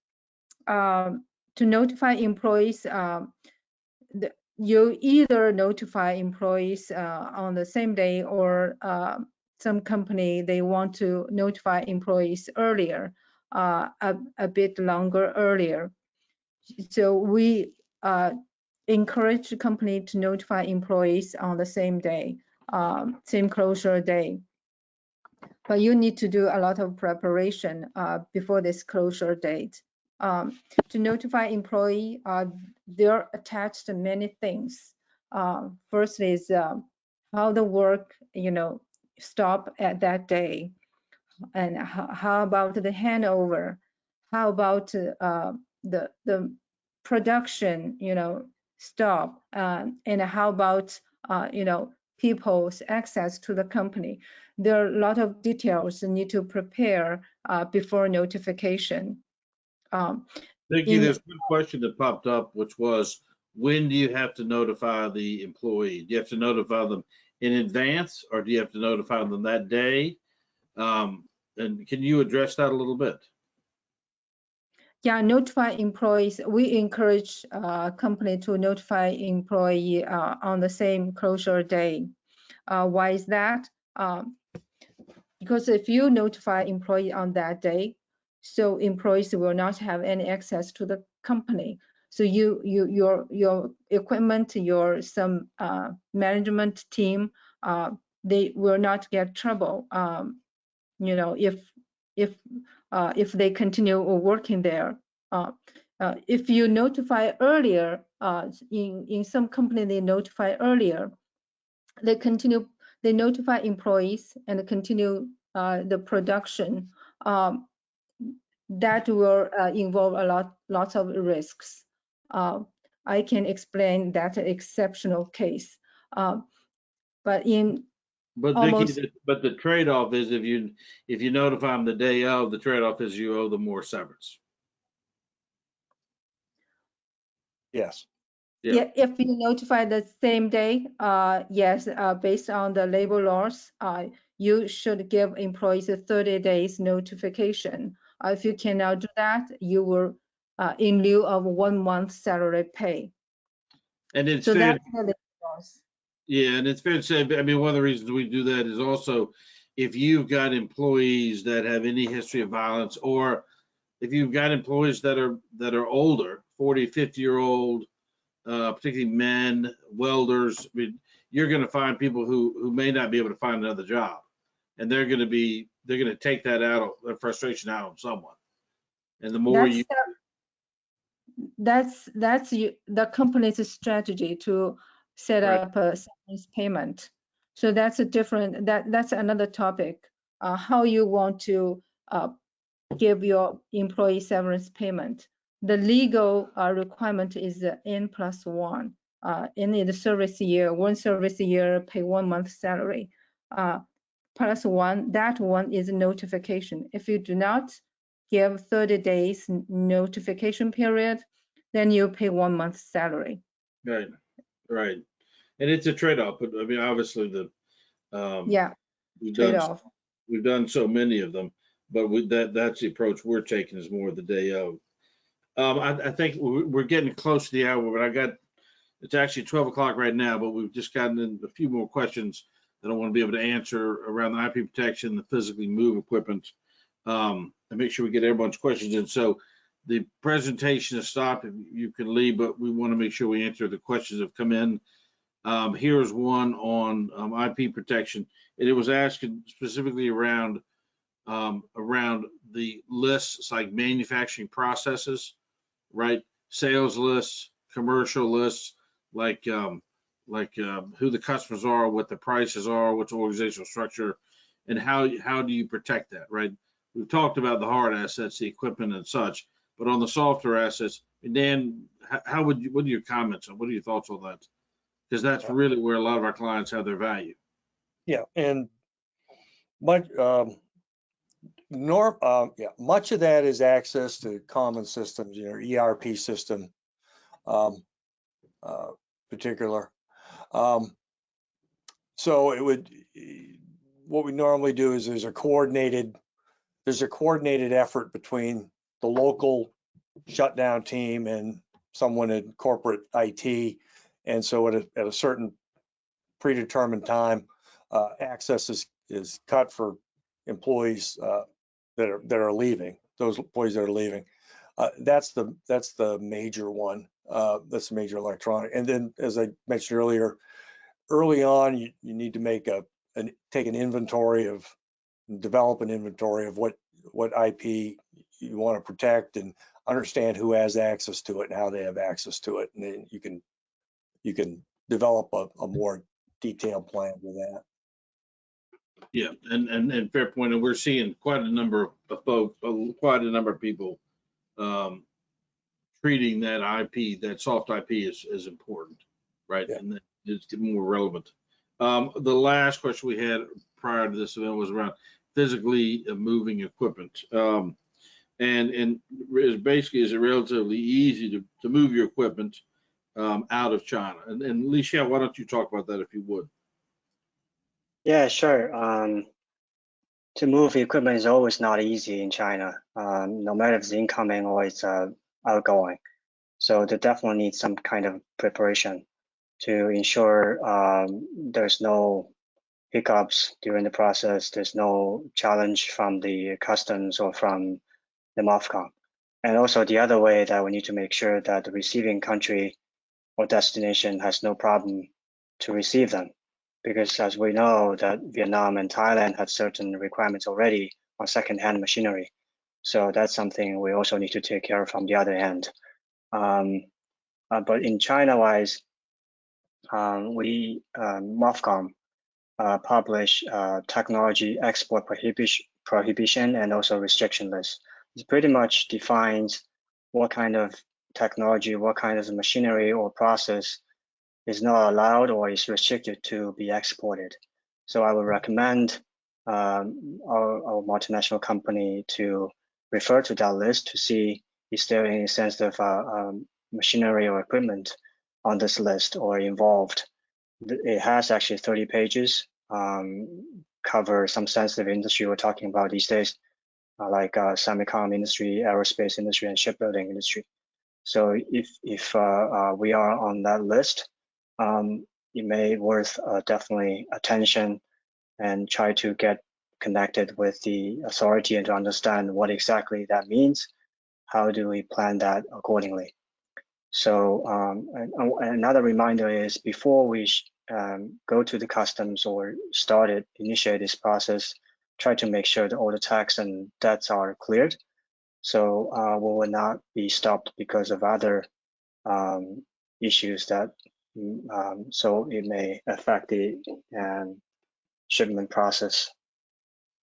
to notify employees, you either notify employees on the same day, or some company, they want to notify employees earlier, a bit longer earlier. So we encourage the company to notify employees on the same day, same closure day. But you need to do a lot of preparation before this closure date. To notify employee, they're attached to many things. First is how the work, stop at that day, and how about the handover? How about the production, stop? And how about people's access to the company? There are a lot of details you need to prepare before notification. Vicki, there's one question that popped up, which was, when do you have to notify the employee? Do you have to notify them in advance, or do you have to notify them that day? And can you address that a little bit? Yeah, notify employees. We encourage company to notify employee on the same closure day. Why is that? Because if you notify employee on that day, so employees will not have any access to the company. So your equipment, your some management team, they will not get trouble. If they continue working there. If you notify earlier, in some company they notify earlier, they notify employees and continue the production. That will involve lots of risks. I can explain that exceptional case, but in Vicky, but the trade-off is if you notify them the day of, the trade-off is you owe them more severance. Yes. Yeah, if you notify the same day, yes, based on the labor laws, you should give employees a 30 days notification. If you cannot do that, you will in lieu of 1 month salary pay. And it's so fair, that's the labor laws. Yeah, and it's fair to say, I mean, one of the reasons we do that is also if you've got employees that have any history of violence, or if you've got employees that are older, 40, 50-year-old, particularly men, welders, I mean, you're going to find people who may not be able to find another job, and they're going to take that frustration out on someone. And the more that's the company's strategy to set up a severance payment. So that's a different, that's another topic, how you want to give your employee severance payment. The legal requirement is N+1. In the service year, 1 service year, pay 1 month salary. +1, that one is notification. If you do not give 30 days notification period, then you pay 1 month salary. Right. And it's a trade-off, but I mean, obviously Yeah, we've done so many of them, but that's the approach we're taking, is more the day of. I think we're getting close to the hour, but I got It's actually 12 o'clock right now, but we've just gotten in a few more questions that I want to be able to answer around the IP protection, the physically move equipment, and make sure we get everyone's questions in. So the presentation is stopped. You can leave, but we want to make sure we answer the questions that have come in. Here's one on IP protection. And it was asking specifically around the lists like manufacturing processes, right? Sales lists, commercial lists, like who the customers are, what the prices are, what's the organizational structure, and how do you protect that, right? We've talked about the hard assets, the equipment and such, but on the softer assets, Dan, what are your comments on, what are your thoughts on that? Because that's really where a lot of our clients have their value. Yeah, and much much of that is access to common systems, ERP system, particular. So what we normally do is there's a coordinated effort between the local shutdown team and someone in corporate IT. And so at a certain predetermined time, access is cut for employees that are leaving, those employees that are leaving. That's the major one. That's the major electronic. And then, as I mentioned earlier, early on, you need to take an inventory of, develop an inventory of what IP you want to protect, and understand who has access to it and how they have access to it. And then you can develop a more detailed plan with that. Yeah, and fair point. And we're seeing quite a number of folks, quite a number of people treating that IP, that soft IP as important, right? Yeah. And it's getting more relevant. The last question we had prior to this event was around physically moving equipment. And basically, is it relatively easy to move your equipment out of China? And Lixiao, why don't you talk about that if you would? Yeah, sure. To move equipment is always not easy in China, no matter if it's incoming or it's outgoing. So they definitely need some kind of preparation to ensure there's no hiccups during the process, there's no challenge from the customs or from the MOFCOM. And also the other way that we need to make sure that the receiving country or destination has no problem to receive them. Because as we know that Vietnam and Thailand have certain requirements already on second-hand machinery. So that's something we also need to take care of from the other end. But in China-wise, MOFCOM publish technology export prohibition and also restriction list. It pretty much defines what kind of technology, what kind of machinery or process is not allowed or is restricted to be exported. So I would recommend our multinational company to refer to that list to see is there any sensitive machinery or equipment on this list or involved. It has actually 30 pages, cover some sensitive industry we're talking about these days, like semicon industry, aerospace industry, and shipbuilding industry. So if we are on that list, it may worth definitely attention and try to get connected with the authority and to understand what exactly that means. How do we plan that accordingly? So another reminder is before we go to the customs or initiate this process, try to make sure that all the tax and debts are cleared. So we will not be stopped because of other issues that so it may affect the shipment process.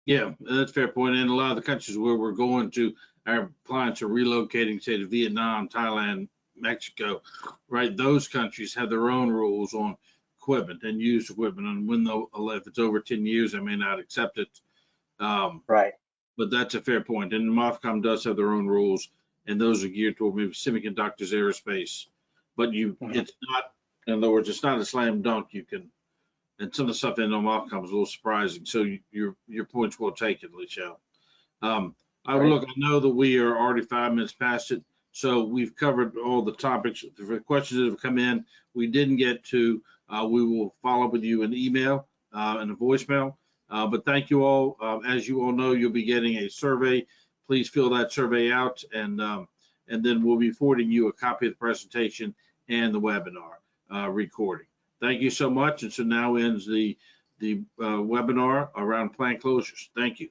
Yeah, that's a fair point. And a lot of the countries where we're going to, our clients are relocating, say, to Vietnam, Thailand, Mexico, right? Those countries have their own rules on equipment and used equipment. And if it's over 10 years, they may not accept it. Right. But that's a fair point. And MOFCOM does have their own rules, and those are geared toward maybe semiconductors, aerospace. But it's not, in other words, it's not a slam dunk. You can, and some of the stuff in MOFCOM is a little surprising. So your points well taken, Lixiao. I know that we are already 5 minutes past it. So we've covered all the topics. The questions that have come in, we didn't get to, we will follow up with you in email and a voicemail. But thank you all. As you all know, you'll be getting a survey. Please fill that survey out, and then we'll be forwarding you a copy of the presentation and the webinar recording. Thank you so much. And so now ends the webinar around plant closures. Thank you.